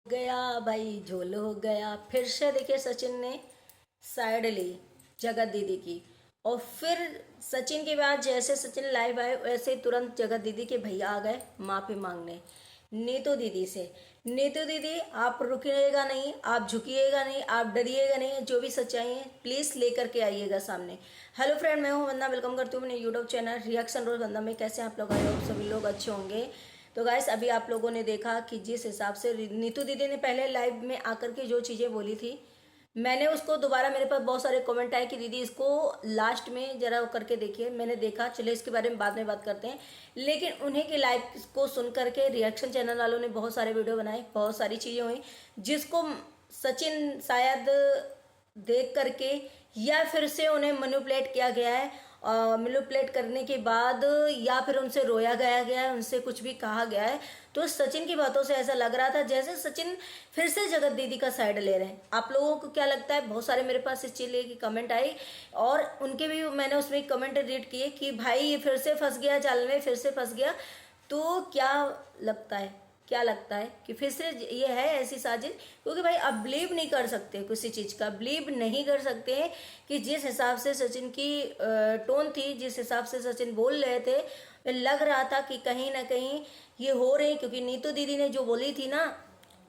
गया भाई, झोल हो गया। फिर से देखिए सचिन ने साइड ली जगत दीदी की। और फिर सचिन के बाद जैसे सचिन लाइव आए वैसे ही तुरंत जगत दीदी के भैया आ गए माफी मांगने नीतू दीदी से। नीतू दीदी, आप रुकिएगा नहीं, आप झुकिएगा नहीं, आप डरिएगा नहीं, जो भी सच्चाई है प्लीज लेकर के आइएगा सामने। हेलो फ्रेंड, मैं हूं वंदना, वेलकम करती हूँ अपने यूट्यूब चैनल रिएक्शन रोज वंदना में। कैसे आप लोग आए हो? सभी लोग अच्छे होंगे। तो गाइस, अभी आप लोगों ने देखा कि जिस हिसाब से नीतू दीदी ने पहले लाइव में आकर के जो चीज़ें बोली थी, मैंने उसको दोबारा, मेरे पास बहुत सारे कमेंट आए कि दीदी इसको लास्ट में जरा करके देखिए। मैंने देखा, चले इसके बारे में बाद में बात करते हैं। लेकिन उन्हीं की लाइव को सुन करके रिएक्शन चैनल वालों ने बहुत सारे वीडियो बनाए, बहुत सारी चीज़ें हुई जिसको सचिन शायद देख करके या फिर से उन्हें मैनिपुलेट किया गया है। मैनिपुलेट करने के बाद या फिर उनसे रोया गया है, उनसे कुछ भी कहा गया है। तो सचिन की बातों से ऐसा लग रहा था जैसे सचिन फिर से जगत दीदी का साइड ले रहे हैं। आप लोगों को क्या लगता है? बहुत सारे मेरे पास इस चीज की कमेंट आई और उनके भी मैंने उसमें कमेंट रीड किए कि भाई ये फिर से फंस गया जाल में, फिर से फंस गया। तो क्या लगता है कि फिर से ये है ऐसी साजिश? क्योंकि भाई आप बिलीव नहीं कर सकते, किसी चीज का बिलीव नहीं कर सकते हैं कि जिस हिसाब से सचिन की टोन थी, जिस हिसाब से सचिन बोल रहे थे, लग रहा था कि कहीं ना कहीं ये हो रही। क्योंकि नीतू दीदी ने जो बोली थी ना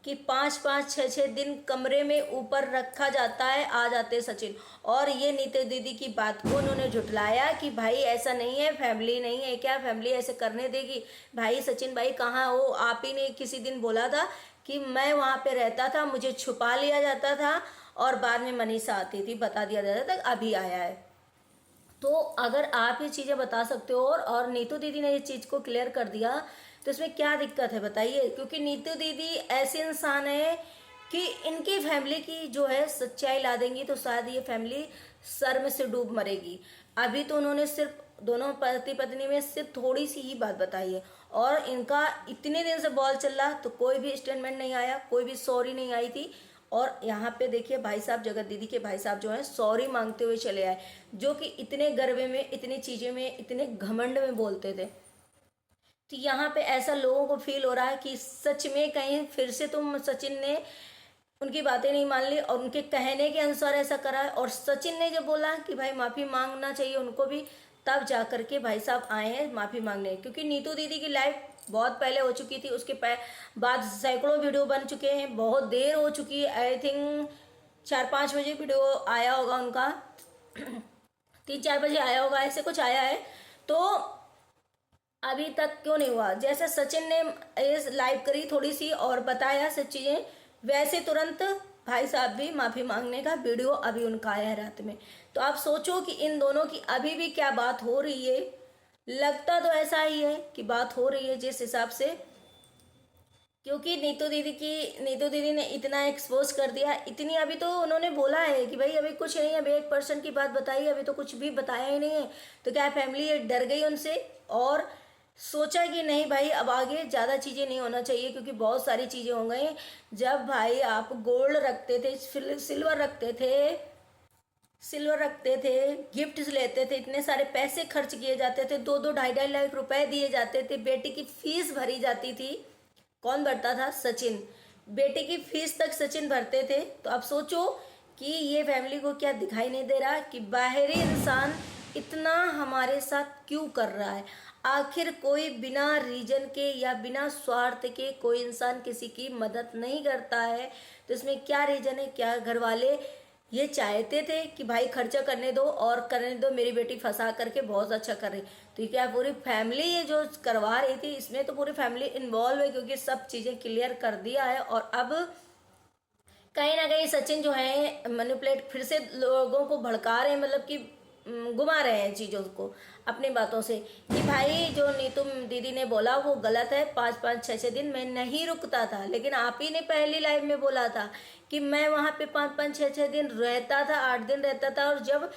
कि 5-5 6-6 दिन कमरे में ऊपर रखा जाता है, आ जाते सचिन। और ये नीतू दीदी की बात को उन्होंने झुटलाया कि भाई ऐसा नहीं है, फैमिली नहीं है क्या, फैमिली ऐसे करने देगी? भाई सचिन भाई कहाँ हो? आप ही ने किसी दिन बोला था कि मैं वहां पे रहता था, मुझे छुपा लिया जाता था और बाद में मनीषा आती थी, बता दिया जाता था अभी आया है। तो अगर आप ये चीज़ें बता सकते हो और नीतू दीदी ने ये चीज़ को क्लियर कर दिया, तो इसमें क्या दिक्कत है बताइए? क्योंकि नीतू दीदी ऐसे इंसान है कि इनकी फैमिली की जो है सच्चाई ला देंगी तो शायद ये फैमिली सर में से डूब मरेगी। अभी तो उन्होंने सिर्फ दोनों पति पत्नी में सिर्फ थोड़ी सी ही बात बताई है और इनका इतने दिन से बॉल चल रहा तो कोई भी स्टेटमेंट नहीं आया, कोई भी सॉरी नहीं आई थी। और यहाँ पे देखिए भाई साहब, जगत दीदी के भाई साहब जो है सॉरी मांगते हुए चले आए, जो कि इतने गर्वे में, इतनी चीजें में, इतने घमंड में बोलते थे। तो यहाँ पे ऐसा लोगों को फील हो रहा है कि सच में कहीं फिर से तुम सचिन ने उनकी बातें नहीं मान ली और उनके कहने के अनुसार ऐसा करा है। और सचिन ने जब बोला कि भाई माफी मांगना चाहिए उनको भी, तब जा करके भाई साहब आए हैं माफी मांगने। क्योंकि नीतू दीदी की लाइफ बहुत पहले हो चुकी थी, उसके बाद सैकड़ों वीडियो बन चुके हैं, बहुत देर हो चुकी है। आई थिंक 4-5 बजे वीडियो आया होगा उनका 3-4 बजे आया होगा, ऐसे कुछ आया है। तो अभी तक क्यों नहीं हुआ? जैसे सचिन ने इस लाइव करी थोड़ी सी और बताया सब चीजें, वैसे तुरंत भाई साहब भी माफी मांगने का वीडियो अभी उनका आया है रात में। तो आप सोचो कि इन दोनों की अभी भी क्या बात हो रही है। लगता तो ऐसा ही है कि बात हो रही है जिस हिसाब से, क्योंकि नीतू दीदी ने इतना एक्सपोज कर दिया। इतनी अभी तो उन्होंने बोला है कि भाई अभी कुछ नहीं है, अभी 1% की बात बताई, अभी तो कुछ भी बताया ही नहीं है। तो क्या फैमिली डर गई उनसे और सोचा कि नहीं भाई अब आगे ज़्यादा चीज़ें नहीं होना चाहिए, क्योंकि बहुत सारी चीज़ें हो गई। जब भाई आप गोल्ड रखते थे, सिल्वर रखते थे, गिफ्ट लेते थे, इतने सारे पैसे खर्च किए जाते थे, 2-2 ढाई-ढाई लाख रुपए दिए जाते थे, बेटी की फीस भरी जाती थी। कौन भरता था? सचिन। बेटे की फीस तक सचिन भरते थे। तो अब सोचो कि ये फैमिली को क्या दिखाई नहीं दे रहा कि बाहरी इंसान इतना हमारे साथ क्यों कर रहा है? आखिर कोई बिना रीजन के या बिना स्वार्थ के कोई इंसान किसी की मदद नहीं करता है। तो इसमें क्या रीजन है? क्या घर वाले ये चाहते थे कि भाई खर्चा करने दो और करने दो, मेरी बेटी फंसा करके बहुत अच्छा कर रही। तो ये क्या पूरी फैमिली ये जो करवा रही थी, इसमें तो पूरी फैमिली इन्वॉल्व है, क्योंकि सब चीजें क्लियर कर दिया है। और अब कहीं ना कहीं सचिन जो है मैनिपुलेट फिर से लोगों को भड़का रहे हैं, मतलब कि घुमा रहे हैं चीजों को अपनी बातों से कि भाई जो नीतू दीदी ने बोला वो गलत है। 5-5 6-6 दिन मैं नहीं रुकता था, लेकिन आप ही ने पहली लाइव में बोला था कि मैं वहां पे 5-5 6-6 दिन रहता था, 8 दिन रहता था। और जब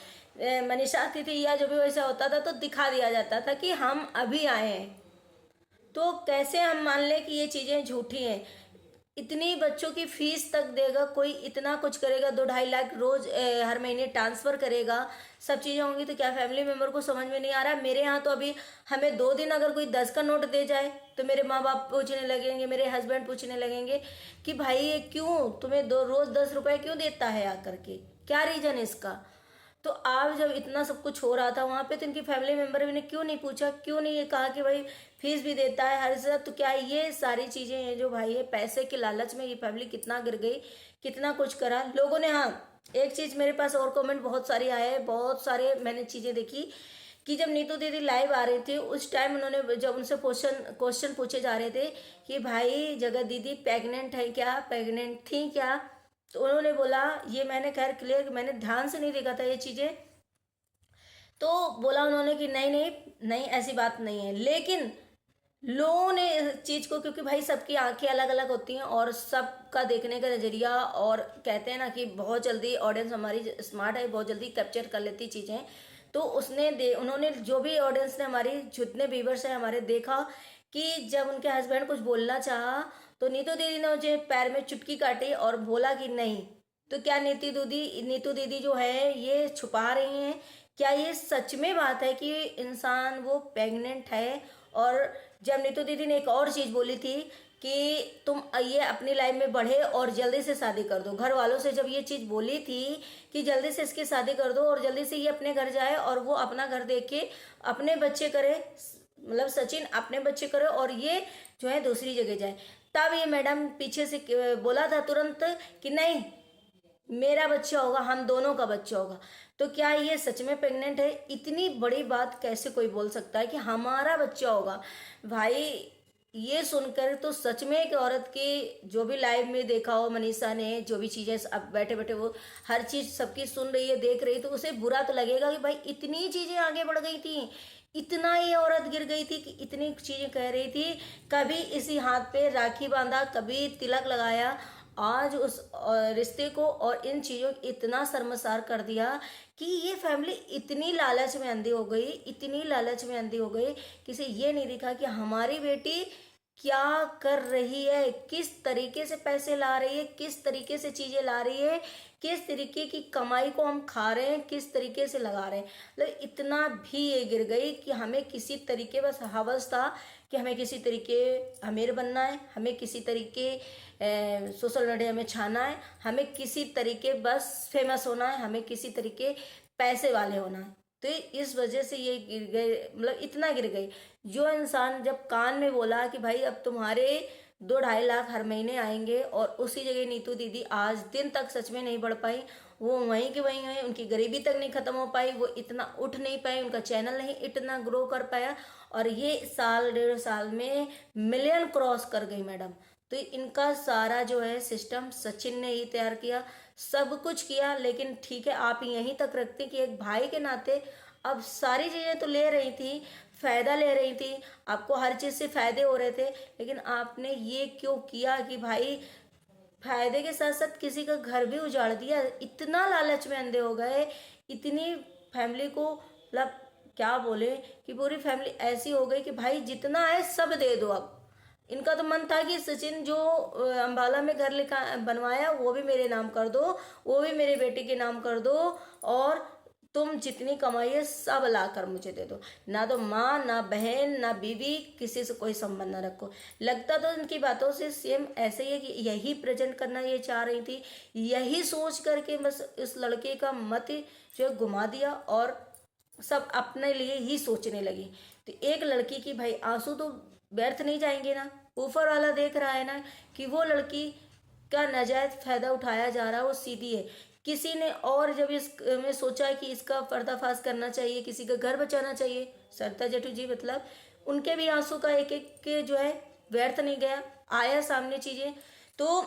मनीषा आती थी या जो भी वैसा होता था तो दिखा दिया जाता था कि हम अभी आए हैं। तो कैसे हम मान लें कि ये चीजें झूठी हैं? इतनी बच्चों की फीस तक देगा कोई, इतना कुछ करेगा, 2-2.5 लाख रोज हर महीने ट्रांसफर करेगा, सब चीजें होंगी। तो क्या फैमिली मेंबर को समझ में नहीं आ रहा? मेरे यहाँ तो अभी हमें 2 दिन अगर कोई 10 का नोट दे जाए तो तो मेरे माँ बाप पूछने लगेंगे, मेरे हस्बैंड पूछने लगेंगे कि भाई ये क्यों तुम्हें दो रोज 10 रुपए क्यों देता है आकर के, क्या रीजन है इसका। तो आप जब इतना सब कुछ हो रहा था वहां पे, तो इनकी फैमिली मेंबर ने क्यों नहीं पूछा, क्यों नहीं ये कहा कि भाई फीस भी देता है हर चीज़। तो क्या ये सारी चीजें हैं जो भाई है पैसे के लालच में ये फैमिली कितना गिर गई, कितना कुछ करा लोगों ने। हाँ, एक चीज मेरे पास और कमेंट बहुत सारे आए हैं, बहुत सारे मैंने चीजें देखी कि जब नीतू दीदी लाइव आ रही थी उस टाइम उन्होंने जब उनसे क्वेश्चन पूछे जा रहे थे कि भाई जगत दीदी प्रेग्नेंट है क्या, प्रेग्नेंट थी क्या, तो उन्होंने बोला, ये मैंने खैर क्लियर, मैंने ध्यान से नहीं देखा था ये चीजें, तो बोला उन्होंने कि नहीं नहीं नहीं ऐसी बात नहीं है। लेकिन लोगों ने इस चीज को, क्योंकि भाई सबकी आंखें अलग अलग होती हैं और सबका देखने का नजरिया, और कहते हैं ना कि बहुत जल्दी ऑडियंस हमारी स्मार्ट है, बहुत जल्दी कैप्चर कर लेती चीजें। तो उन्होंने जो भी ऑडियंस ने, हमारी जितने व्यूवर्स हैं हमारे, देखा कि जब उनके हस्बैंड कुछ बोलना चाहा तो नीतू दीदी ने मुझे पैर में चुटकी काटी और बोला कि नहीं। तो क्या नीतू दीदी जो है ये छुपा रही हैं, क्या ये सच में बात है कि इंसान वो प्रेग्नेंट है। और जब नीतू दीदी ने एक और चीज बोली थी कि तुम ये अपनी लाइफ में बढ़े और जल्दी से शादी कर दो, घर वालों से जब ये चीज बोली थी कि जल्दी से इसकी शादी कर दो और जल्दी से ये अपने घर जाए और वो अपना घर देख के अपने बच्चे करे, मतलब सचिन अपने बच्चे करे और ये जो है दूसरी जगह जाए, तब ये मैडम पीछे से बोला था तुरंत कि नहीं मेरा बच्चा होगा, हम दोनों का बच्चा होगा। तो क्या ये सच में प्रेग्नेंट है? इतनी बड़ी बात कैसे कोई बोल सकता है कि हमारा बच्चा होगा? भाई ये सुनकर तो सच में एक औरत की, जो भी लाइव में देखा हो मनीषा ने जो भी चीजें, अब बैठे बैठे वो हर चीज सबकी सुन रही है, देख रही है, तो उसे बुरा तो लगेगा कि भाई इतनी चीजें आगे बढ़ गई थी, इतना ये औरत गिर गई थी कि इतनी चीजें कह रही थी, कभी इसी हाथ पे राखी बांधा, कभी तिलक लगाया, आज उस रिश्ते को और इन चीजों को इतना शर्मसार कर दिया कि ये फैमिली इतनी लालच में अंधी हो गई, इतनी लालच में अंधी हो गई, किसी ये नहीं दिखा कि हमारी बेटी क्या कर रही है, किस तरीके से पैसे ला रही है, किस तरीके से चीजें ला रही है, किस तरीके की कमाई को हम खा रहे हैं, किस तरीके से लगा रहे हैं। मतलब इतना भी ये गिर गई कि हमें किसी तरीके, बस हवस था कि हमें किसी तरीके अमीर बनना है, हमें किसी तरीके सोशल मीडिया में छाना है, हमें किसी तरीके बस फेमस होना है, हमें किसी तरीके पैसे वाले होना है। तो इस वजह से ये गिर गए, मतलब इतना गिर गई। जो इंसान जब कान में बोला कि भाई अब तुम्हारे 2-2.5 लाख हर महीने आएंगे, और उसी जगह नीतू दीदी आज दिन तक सच में नहीं बढ़ पाई, वो वहीं के वहीं है, उनकी गरीबी तक नहीं खत्म हो पाई, वो इतना उठ नहीं पाए, उनका चैनल नहीं इतना ग्रो कर पाया, और ये साल 1.5 साल में मिलियन क्रॉस कर गई मैडम। तो इनका सारा जो है सिस्टम सचिन ने ही तैयार किया, सब कुछ किया। लेकिन ठीक है, आप यहीं तक रखते कि एक भाई के नाते अब सारी चीजें तो ले रही थी, फायदा ले रही थी, आपको हर चीज से फायदे हो रहे थे, लेकिन आपने ये क्यों किया कि भाई फायदे के साथ साथ किसी का घर भी उजाड़ दिया। इतना लालच में अंधे हो गए, इतनी फैमिली को, मतलब क्या बोले कि पूरी फैमिली ऐसी हो गई कि भाई जितना है सब दे दो। अब इनका तो मन था कि सचिन जो अंबाला में घर लिखा बनवाया वो भी मेरे नाम कर दो, वो भी मेरे बेटे के नाम कर दो, और तुम जितनी कमाई है सब लाकर मुझे दे दो, ना तो माँ ना बहन ना बीवी, किसी से कोई संबंध ना रखो। लगता तो इनकी बातों से सेम ऐसे ही है कि यही प्रेजेंट करना ये चाह रही थी, यही सोच करके बस इस लड़के का मत जो घुमा दिया और सब अपने लिए ही सोचने लगी। तो एक लड़की की भाई आंसू तो व्यर्थ नहीं जाएंगे ना, ऊपर वाला देख रहा है ना कि वो लड़की का नाजायज फायदा उठाया जा रहा है, वो सीधी है। किसी ने और जब इस में सोचा कि इसका पर्दाफाश करना चाहिए, किसी का घर बचाना चाहिए, सरिता जेठू जी, मतलब उनके भी आंसू का एक एक के जो है व्यर्थ नहीं गया, आया सामने चीजें। तो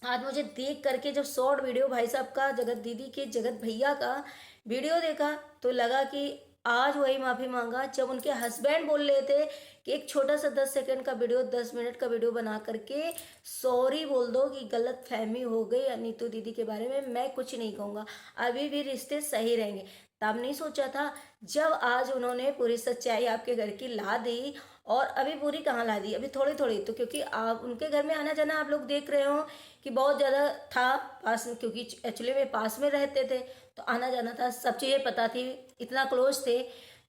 आज मुझे देख करके जब शॉर्ट वीडियो भाई साहब का, जगत दीदी के, जगत भैया का वीडियो देखा, तो लगा कि आज वही माफी मांगा जब उनके हस्बैंड बोल रहे थे कि एक छोटा सा 10 सेकंड का वीडियो, 10 मिनट का वीडियो बना करके सॉरी बोल दो कि गलत फहमी हो गई नीतू दीदी के बारे में, मैं कुछ नहीं कहूँगा, अभी भी रिश्ते सही रहेंगे। तब नहीं सोचा था, जब आज उन्होंने पूरी सच्चाई आपके घर की ला दी, और अभी पूरी कहाँ ला दी, अभी थोड़ी थोड़ी, तो क्योंकि आप उनके घर में आना जाना आप लोग देख रहे हो कि बहुत ज़्यादा था पास में, क्योंकि एक्चुअली में पास में रहते थे, तो आना जाना था, सब चीज़ें पता थी, इतना क्लोज थे।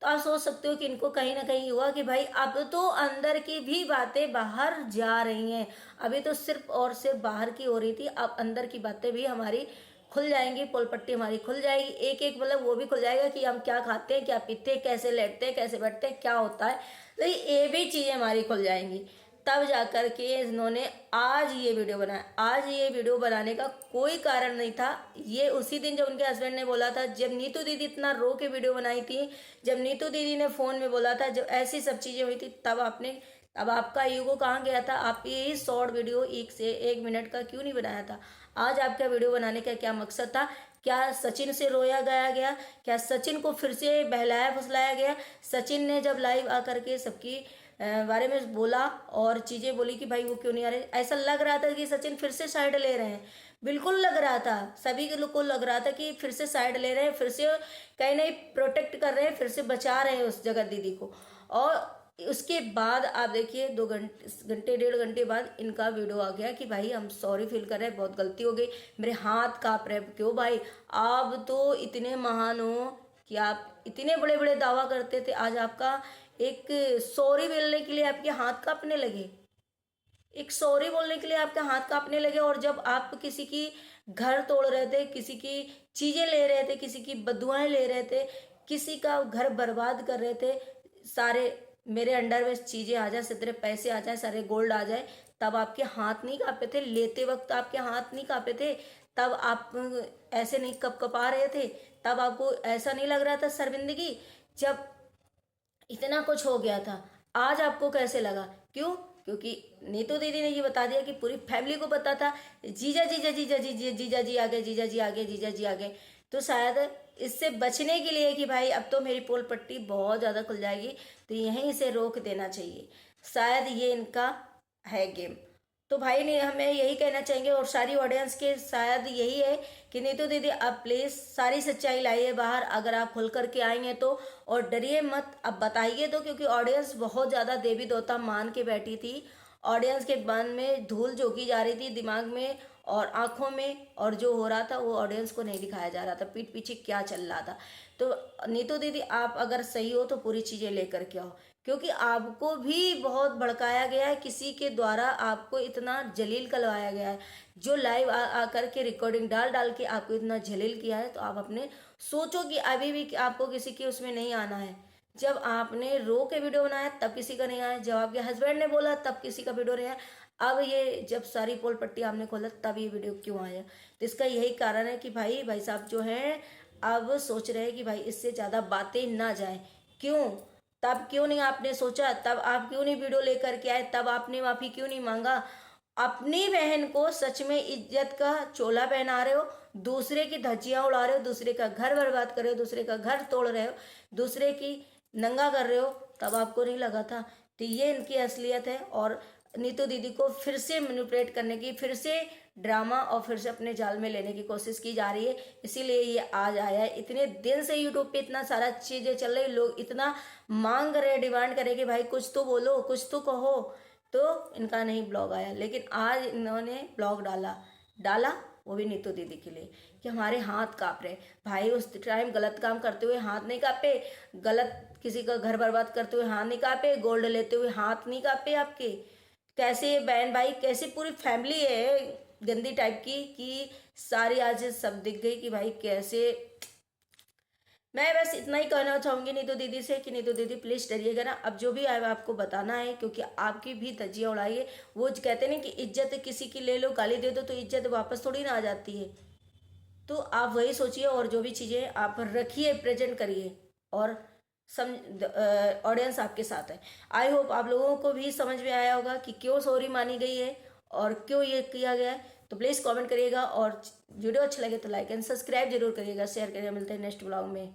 तो आप सोच सकते हो कि इनको कहीं ना कहीं हुआ कि भाई अब तो अंदर की भी बातें बाहर जा रही हैं। अभी तो सिर्फ और सिर्फ बाहर की हो रही थी, अब अंदर की बातें भी हमारी खुल जाएंगी, पोल पट्टी हमारी खुल जाएगी, एक एक मतलब वो भी खुल जाएगा कि हम क्या खाते हैं, क्या पीते हैं, कैसे लेटते हैं, कैसे बैठते हैं, क्या होता है, तो ये भी चीज़ें हमारी खुल जाएंगी। तब जाकर के इन्होंने आज ये वीडियो बनाया। आज ये वीडियो बनाने का कोई कारण नहीं था, ये उसी दिन जब उनके हस्बैंड ने बोला था, जब नीतू दीदी इतना रो के वीडियो बनाई थी, जब नीतू दीदी ने फ़ोन में बोला था, जब ऐसी सब चीज़ें हुई थी, तब आपका ईगो कहाँ गया था? आप यही शॉर्ट वीडियो 1 मिनट का क्यों नहीं बनाया था? आज आपका वीडियो बनाने का क्या मकसद था? क्या सचिन से रोया गया? क्या सचिन को फिर से बहलाया फुसलाया गया? सचिन ने जब लाइव आकर के सबकी बारे में बोला और चीज़ें बोली कि भाई वो क्यों नहीं आ रहे, ऐसा लग रहा था कि सचिन फिर से साइड ले रहे हैं। बिल्कुल लग रहा था, सभी के लोग को लग रहा था कि फिर से साइड ले रहे हैं, फिर से कहीं नहीं प्रोटेक्ट कर रहे हैं, फिर से बचा रहे हैं उस जगत दीदी को। और उसके बाद आप देखिए 2 घंटे 1.5 घंटे बाद इनका वीडियो आ गया कि भाई हम सॉरी फील कर रहे हैं, बहुत गलती हो गई, मेरे हाथ काँप रहे। क्यों भाई? आप तो इतने महान हो कि आप इतने बड़े बड़े दावा करते थे, आज आपका एक सॉरी बोलने के लिए आपके हाथ कांपने लगे, एक सॉरी बोलने के लिए आपके हाथ कांपने लगे। और जब आप किसी की घर तोड़ रहे थे, किसी की चीजें ले रहे थे, किसी की बदुआएं ले रहे थे, किसी का घर बर्बाद कर रहे थे, सारे मेरे अंडर में चीजें आ जाए, सारे पैसे आ जाए, सारे गोल्ड आ जाए, तब आपके हाथ नहीं कांपे थे? लेते वक्त आपके हाथ नहीं कांपे थे? तब आप ऐसे नहीं कपकपा रहे थे? तब आपको ऐसा नहीं लग रहा था शर्मिंदगी? जब इतना कुछ हो गया था, आज आपको कैसे लगा? क्यों? क्योंकि नीतू दीदी ने ये बता दिया कि पूरी फैमिली को पता था, जीजा जीजा जीजा जीजा जीजा जी आ गए, जीजा जी आ गए, जीजा जी आ गए। तो शायद इससे बचने के लिए कि भाई अब तो मेरी पोल पट्टी बहुत ज़्यादा खुल जाएगी, तो यहीं से रोक देना चाहिए, शायद ये इनका है गेम। तो भाई ने हमें यही कहना चाहेंगे और सारी ऑडियंस के शायद यही है कि नीतू दीदी आप प्लीज़ सारी सच्चाई लाइए बाहर, अगर आप खुल करके आएंगे तो, और डरिए मत, अब बताइए तो, क्योंकि ऑडियंस बहुत ज़्यादा देवी देवता मान के बैठी थी। ऑडियंस के मन में धूल झोंकी जा रही थी, दिमाग में और आंखों में, और जो हो रहा था वो ऑडियंस को नहीं दिखाया जा रहा था, पीठ पीछे क्या चल रहा था। तो नीतू दीदी आप अगर सही हो तो पूरी चीज़ें लेकर के आओ, क्योंकि आपको भी बहुत भड़काया गया है, किसी के द्वारा आपको इतना जलील करवाया गया है, जो लाइव आकर के रिकॉर्डिंग डाल डाल के आपको इतना जलील किया है। तो आप अपने सोचो कि अभी भी आपको किसी के उसमें नहीं आना है। जब आपने रो के वीडियो बनाया तब किसी का नहीं आया, जब आपके हस्बैंड ने बोला तब किसी का वीडियो नहीं आया, अब ये जब सारी पोल पट्टी आपने खोला तब ये वीडियो क्यों आया? तो इसका यही कारण है कि भाई साहब जो हैं अब सोच रहे हैं कि भाई इससे ज़्यादा बातें ना जाए। क्यों? तब क्यों नहीं आपने सोचा? तब आप क्यों नहीं वीडियो लेकर के आए? तब आपने माफ़ी क्यों नहीं मांगा? अपनी बहन को सच में इज्जत का चोला पहना रहे हो, दूसरे की धज्जियां उड़ा रहे हो, दूसरे का घर बर्बाद कर रहे हो, दूसरे का घर तोड़ रहे हो, दूसरे की नंगा कर रहे हो, तब आपको नहीं लगा था? तो ये इनकी असलियत है। और नीतू दीदी को फिर से मैनिपुलेट करने की, फिर से ड्रामा और फिर से अपने जाल में लेने की कोशिश की जा रही है, इसीलिए ये आज आया है। इतने दिन से यूट्यूब पे इतना सारा चीज़ें चल रही, लोग इतना मांग रहे, डिमांड करें कि भाई कुछ तो बोलो, कुछ तो कहो, तो इनका नहीं ब्लॉग आया। लेकिन आज इन्होंने ब्लॉग डाला वो भी नीतू दीदी के लिए कि हमारे हाथ काँप रहे। भाई उस टाइम गलत काम करते हुए हाथ नहीं काँपे, गलत किसी का घर बर्बाद करते हुए हाथ नहीं काँपे, गोल्ड लेते हुए हाथ नहीं काँपे आपके? कैसे बहन भाई, कैसी पूरी फैमिली है गंदी टाइप की कि सारी आज सब दिख गई कि भाई कैसे। मैं बस इतना ही कहना चाहूँगी नीतू दीदी से कि नीतू दीदी प्लीज़ डरिएगा ना, अब जो भी आए आपको बताना है, क्योंकि आपकी भी धज्जियाँ उड़ाइए। वो कहते नहीं कि इज्जत किसी की ले लो, गाली दे दो तो इज्जत वापस थोड़ी ना आ जाती है। तो आप वही सोचिए और जो भी चीज़ें आप रखिए, प्रेजेंट करिए, और सम ऑडियंस आपके साथ है। आई होप आप लोगों को भी समझ में आया होगा कि क्यों सॉरी मानी गई है और क्यों ये किया गया है। तो प्लीज़ कमेंट करिएगा और वीडियो अच्छा लगे तो लाइक एंड सब्सक्राइब जरूर करिएगा, शेयर करिएगा। मिलते हैं नेक्स्ट ब्लॉग में।